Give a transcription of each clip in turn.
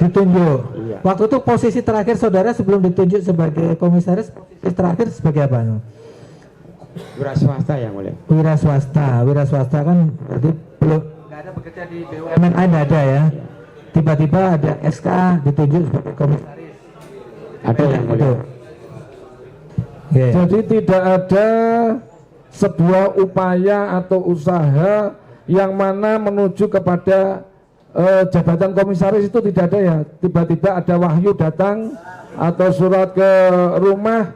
Ditunjuk. Iya. Waktu itu posisi terakhir saudara sebelum ditunjuk sebagai komisaris, posisi terakhir sebagai apa? Wira swasta yang mulia. Wira swasta. Wira swasta kan berarti belum nggak ada bekerja di BUMN, nggak ada ya. Tiba-tiba ada SK ditunjuk sebagai komisaris. Ada yang mulia. Yeah. Jadi tidak ada sebuah upaya atau usaha yang mana menuju kepada jabatan komisaris itu tidak ada ya. Tiba-tiba ada wahyu datang atau surat ke rumah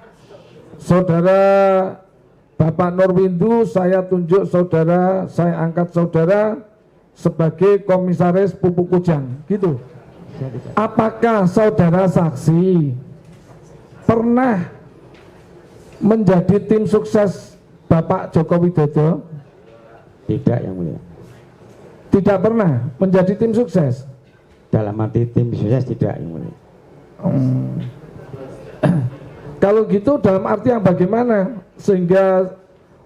saudara Bapak Nurwindu, saya tunjuk saudara, saya angkat saudara sebagai komisaris Pupuk Kujang, gitu. Apakah saudara saksi pernah menjadi tim sukses Bapak Joko Widodo? Tidak yang mulia. Tidak pernah menjadi tim sukses. Dalam arti tim sukses tidak yang mulia. Kalau gitu dalam arti yang bagaimana sehingga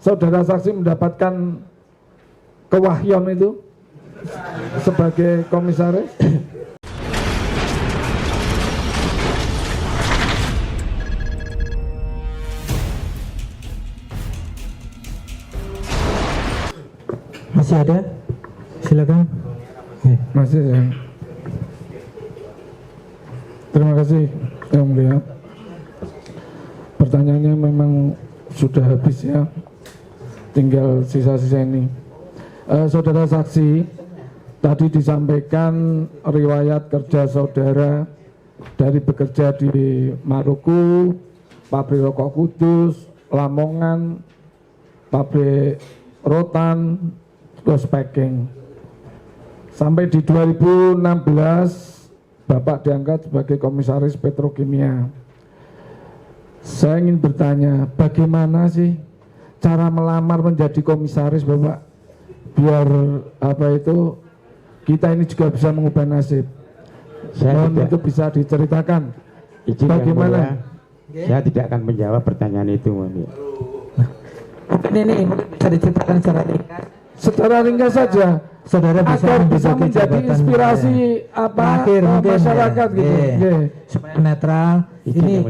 saudara saksi mendapatkan kewahyon itu sebagai komisaris? Masih ada? Silakan. Masih ya. Terima kasih Yang Mulia. Pertanyaannya memang sudah habis ya. Tinggal sisa-sisa ini. Saudara saksi, tadi disampaikan riwayat kerja saudara dari bekerja di Maluku, pabrik rokok Kudus, Lamongan, pabrik rotan, terus packing. Sampai di 2016 Bapak diangkat sebagai komisaris petrokimia. Saya ingin bertanya, bagaimana sih cara melamar menjadi komisaris Bapak? Biar apa itu kita ini juga bisa mengubah nasib. Mohon itu bisa diceritakan. Izin bagaimana? Saya tidak akan menjawab pertanyaan itu, mulia. Ini bisa diceritakan secara ringkas. Secara ringkas saja. Saudara agar bisa menjadi inspirasi apa masyarakat ya, gitu. Supaya netral. Ini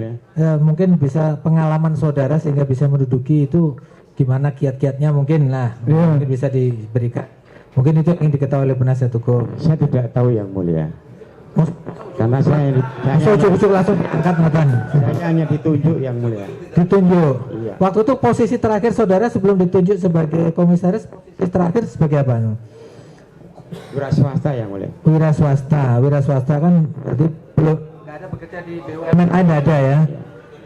mungkin bisa pengalaman saudara sehingga bisa menduduki itu gimana kiat-kiatnya mungkin lah. Mungkin bisa diberikan. Mungkin itu yang diketahui oleh penasihat hukum. Saya tidak tahu yang mulia. Karena saya ujuk-ujuk langsung diangkat Nathan. Saya hanya ditunjuk yang mulia. Ditunjuk. Iya. Waktu itu posisi terakhir saudara sebelum ditunjuk sebagai komisaris, posisi terakhir sebagai apa? Wira swasta yang mulia. Wira swasta. Wira swasta kan berarti belum nggak ada bekerja di BUMN, nggak ada ya.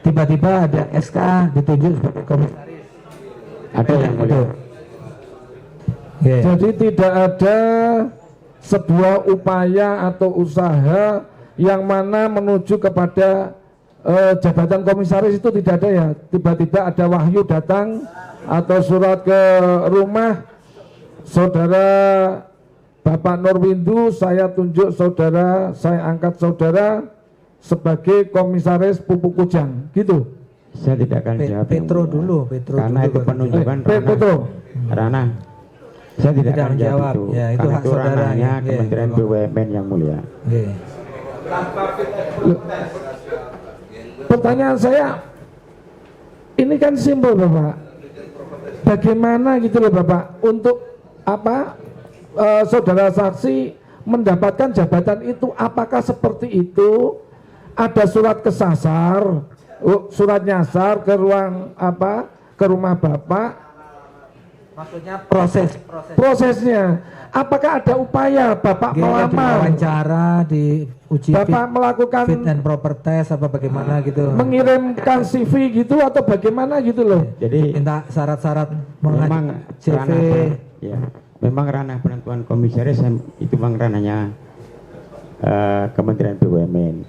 Tiba-tiba ada SK ditunjuk sebagai komisaris. Ada yang mulia. Yeah. Jadi tidak ada sebuah upaya atau usaha yang mana menuju kepada jabatan komisaris itu tidak ada ya. Tiba-tiba ada wahyu datang atau surat ke rumah saudara Bapak Nurwindu, saya tunjuk saudara, saya angkat saudara sebagai komisaris Pupuk Kujang, gitu. Saya tidak akan jawab. Petro dulu, Petro karena dulu, itu penunjukan Petro. Ranah. Saya tidak akan menjawab. itu. Ya, itu karena hak itu saudara. ranahnya Ya, Kementerian BUMN yang mulia. Pertanyaan saya, ini kan simpel Bapak. Bagaimana gitu loh Bapak untuk apa? Saudara saksi mendapatkan jabatan itu, apakah seperti itu? Ada surat kesasar, surat nyasar ke ruang apa? Ke rumah Bapak? Maksudnya prosesnya. Apakah ada upaya Bapak melamar? Wawancara, diuji Bapak melakukan fit and proper test apa bagaimana gitu? Mengirimkan CV gitu atau bagaimana gitu loh? Jadi minta syarat-syarat memang CV. Ya, memang ranah penentuan komisaris itu memang ranahnya Kementerian BUMN.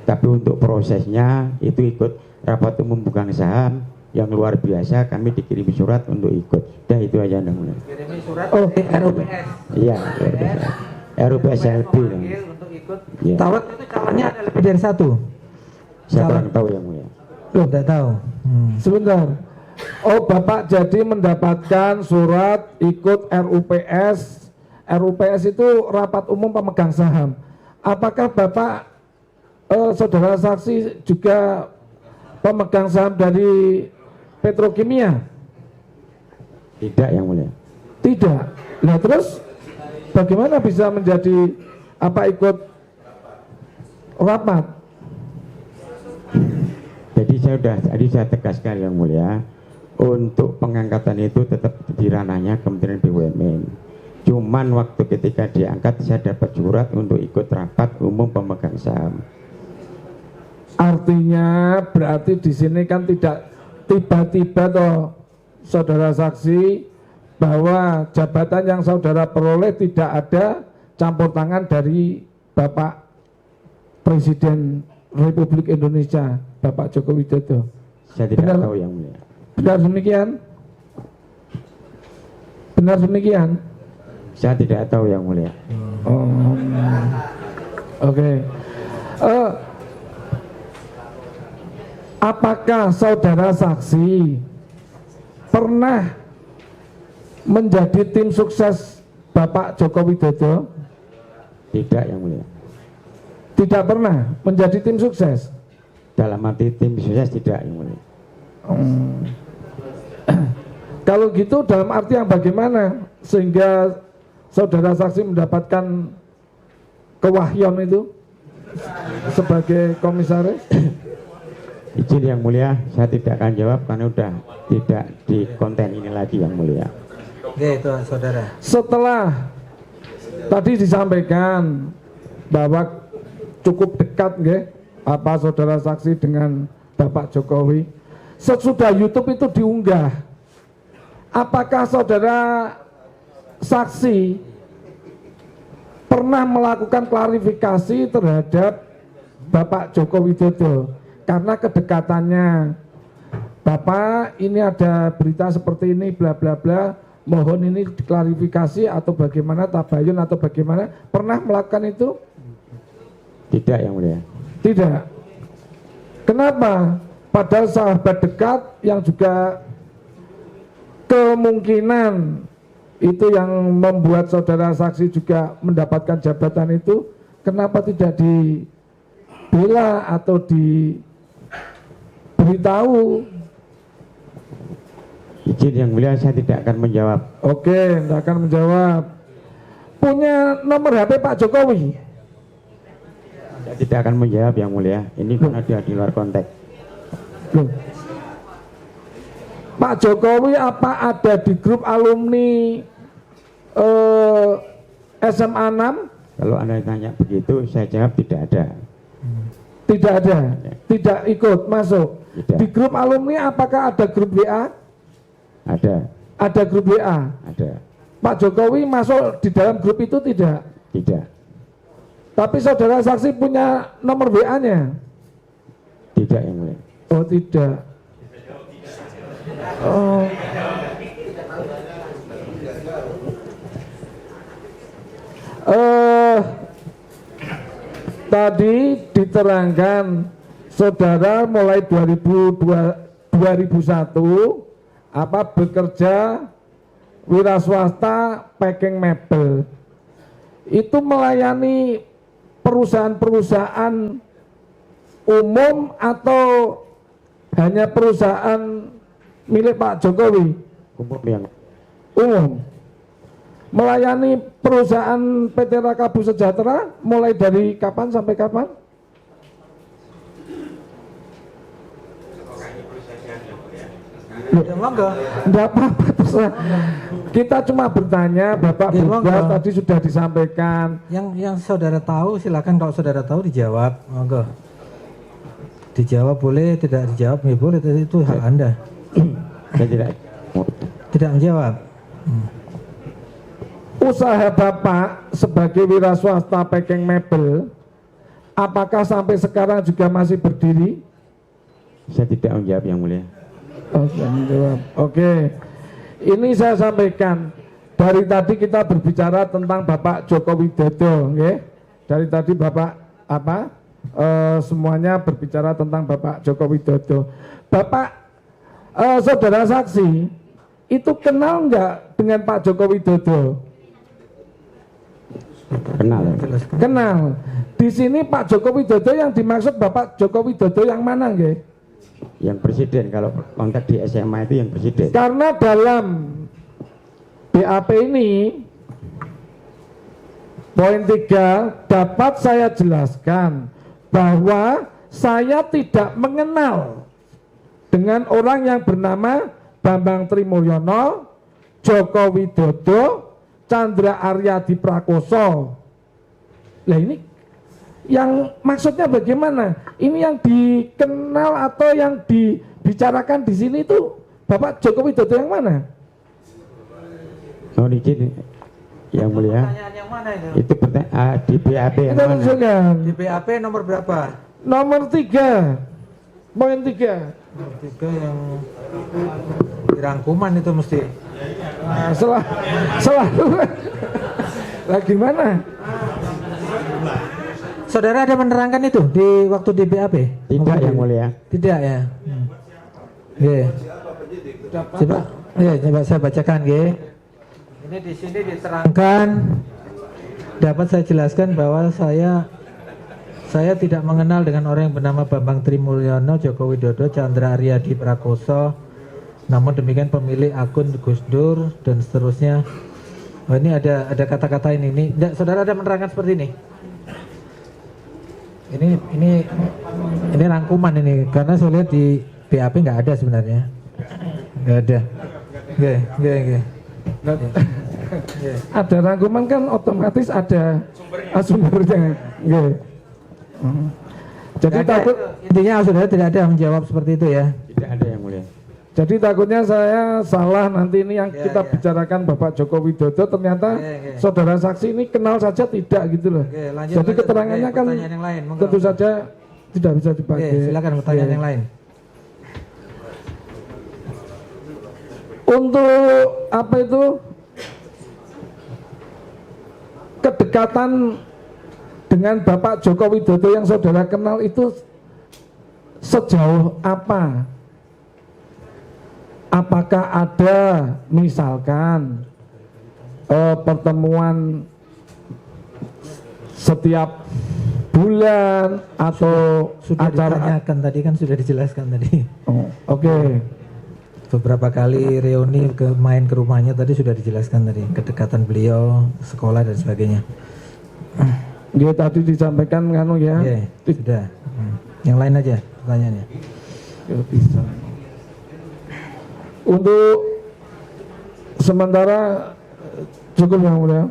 Tapi untuk prosesnya itu ikut rapat umum pemegang saham yang luar biasa, kami dikirim surat untuk ikut. Sudah itu aja Anda mulai. Kirim surat RUPS. Iya, RUPS LB. Untuk ikut. Ya. Tahu itu calonnya ada lebih dari satu. Saya kurang tahu yang mulia. Loh, tidak tahu. Sebentar. Oh, Bapak jadi mendapatkan surat ikut RUPS. RUPS itu rapat umum pemegang saham. apakah Bapak saudara saksi juga pemegang saham dari Petrokimia? Tidak yang mulia. Tidak. Nah terus bagaimana bisa menjadi ikut rapat? Jadi saya tegaskan yang mulia, untuk pengangkatan itu tetap di ranahnya Kementerian BUMN. Cuman waktu ketika diangkat saya dapat surat untuk ikut rapat umum pemegang saham. Artinya berarti di sini kan tidak tiba-tiba toh saudara saksi bahwa jabatan yang saudara peroleh tidak ada campur tangan dari Bapak Presiden Republik Indonesia, Bapak Joko Widodo. Saya tidak tahu yang mulia. Benar demikian? Benar demikian? Saya tidak tahu yang mulia. Oh, oke. Apakah saudara saksi pernah menjadi tim sukses Bapak Joko Widodo? Tidak yang mulia. Tidak pernah menjadi tim sukses? Dalam arti tim sukses tidak yang mulia. Kalau gitu dalam arti yang bagaimana sehingga saudara saksi mendapatkan kewahyan itu sebagai komisaris? Izin yang mulia, saya tidak akan jawab karena udah tidak di konten ini lagi yang mulia. Oke, itu saudara. Setelah tadi disampaikan bahwa cukup dekat saudara saksi dengan Bapak Jokowi, sesudah YouTube itu diunggah, apakah saudara saksi pernah melakukan klarifikasi terhadap Bapak Joko Widodo karena kedekatannya? Bapak, ini ada berita seperti ini bla bla bla, mohon ini diklarifikasi atau bagaimana, tabayun atau bagaimana, pernah melakukan itu? Tidak yang mulia. Tidak. Kenapa? Padahal sahabat dekat yang juga kemungkinan itu yang membuat saudara saksi juga mendapatkan jabatan itu, kenapa tidak dibela atau diberitahu? Izin yang mulia, saya tidak akan menjawab. Oke, tidak akan menjawab. Punya nomor HP Pak Jokowi? Saya tidak akan menjawab yang mulia. Ini karena dia di luar konteks. Loh. Pak Jokowi apa ada di grup alumni SMA 6? Kalau Anda tanya begitu, saya jawab tidak ada. Tidak ada, tidak ikut masuk. Tidak. Di grup alumni apakah ada grup WA? Ada. Ada grup WA. Ada. Pak Jokowi masuk di dalam grup itu tidak? Tidak. Tapi saudara saksi punya nomor WA-nya? Tidak yang mulia. Oh tidak. Oh. Tadi diterangkan saudara mulai 2001 bekerja wira swasta packing mebel. Itu melayani perusahaan-perusahaan umum atau hanya perusahaan milik Pak Jokowi? Umum yang Umum. Melayani perusahaan PT Rakabu Sejahtera mulai dari kapan sampai kapan? Ya, monggo. Enggak apa-apa, terserah. Kita cuma bertanya, Bapak Ya, Buka monggo. tadi sudah disampaikan. Yang saudara tahu silakan, kalau saudara tahu dijawab, monggo. Dijawab boleh, tidak dijawab ya boleh, itu hak Anda. saya tidak Menjawab. Usaha Bapak sebagai wira swasta packing mebel, apakah sampai sekarang juga masih berdiri? Saya tidak menjawab yang mulia. Oke, menjawab. Oke. Ini saya sampaikan, dari tadi kita berbicara tentang Bapak Joko Widodo, okay? Dari tadi Bapak semuanya berbicara tentang Bapak Joko Widodo. Bapak saudara saksi itu kenal nggak dengan Pak Joko Widodo? Kenal. Kenal. Di sini Pak Joko Widodo yang dimaksud Bapak Joko Widodo yang mana nggih? Yang presiden, kalau konteks di SMA itu yang presiden. Karena dalam BAP ini poin 3 dapat saya jelaskan bahwa saya tidak mengenal dengan orang yang bernama Bambang Trimulyono, Joko Widodo, Chandra Aryadi Prakoso. Lah ini yang maksudnya bagaimana? Ini yang dikenal atau yang dibicarakan di sini itu Bapak Joko Widodo yang mana? Mohon izin yang mulia. Pertanyaan yang mana itu? Itu di BAP yang Kita mana? usulkan. Di BAP nomor berapa? Nomor 3, poin 3. Nomor 3 yang di rangkuman itu mesti. Nah, selalu lah gimana? Saudara ada menerangkan itu di waktu di BAP? Tidak yang mulia. Tidak ya. Oke. Coba saya bacakan, G. Ini di sini diterangkan, dapat saya jelaskan bahwa saya tidak mengenal dengan orang yang bernama Bambang Trimulyono, Joko Widodo, Chandra Aryadi Prakoso. Namun demikian pemilik akun Gus Dur dan seterusnya. Oh, ini ada kata-kata ini. Saudara ada menerangkan seperti ini. Ini rangkuman ini, karena saya lihat di BAP nggak ada sebenarnya. Nggak ada. Oke. Ada rangkuman kan otomatis ada sumbernya. Jadi takut intinya saudara tidak ada yang menjawab seperti itu ya. Tidak ada yang mulia. Jadi takutnya saya salah nanti ini yang kita bicarakan Bapak Joko Widodo ternyata saudara saksi ini kenal saja tidak gitu loh. Jadi keterangannya kan yang lain, tentu saja tidak bisa dipakai. Silakan pertanyaan yang lain. Untuk apa itu kedekatan dengan Bapak Joko Widodo yang saudara kenal itu sejauh apa? Apakah ada misalkan pertemuan setiap bulan atau Sudah acara? ditanyakan tadi kan, sudah dijelaskan tadi. Oh, oke. Beberapa kali reuni main ke rumahnya tadi sudah dijelaskan tadi, kedekatan beliau, sekolah dan sebagainya. Dia tadi disampaikan kan ya? Oke, sudah. Yang lain aja pertanyaannya. Ya, bisa. Untuk sementara cukup yang mulia.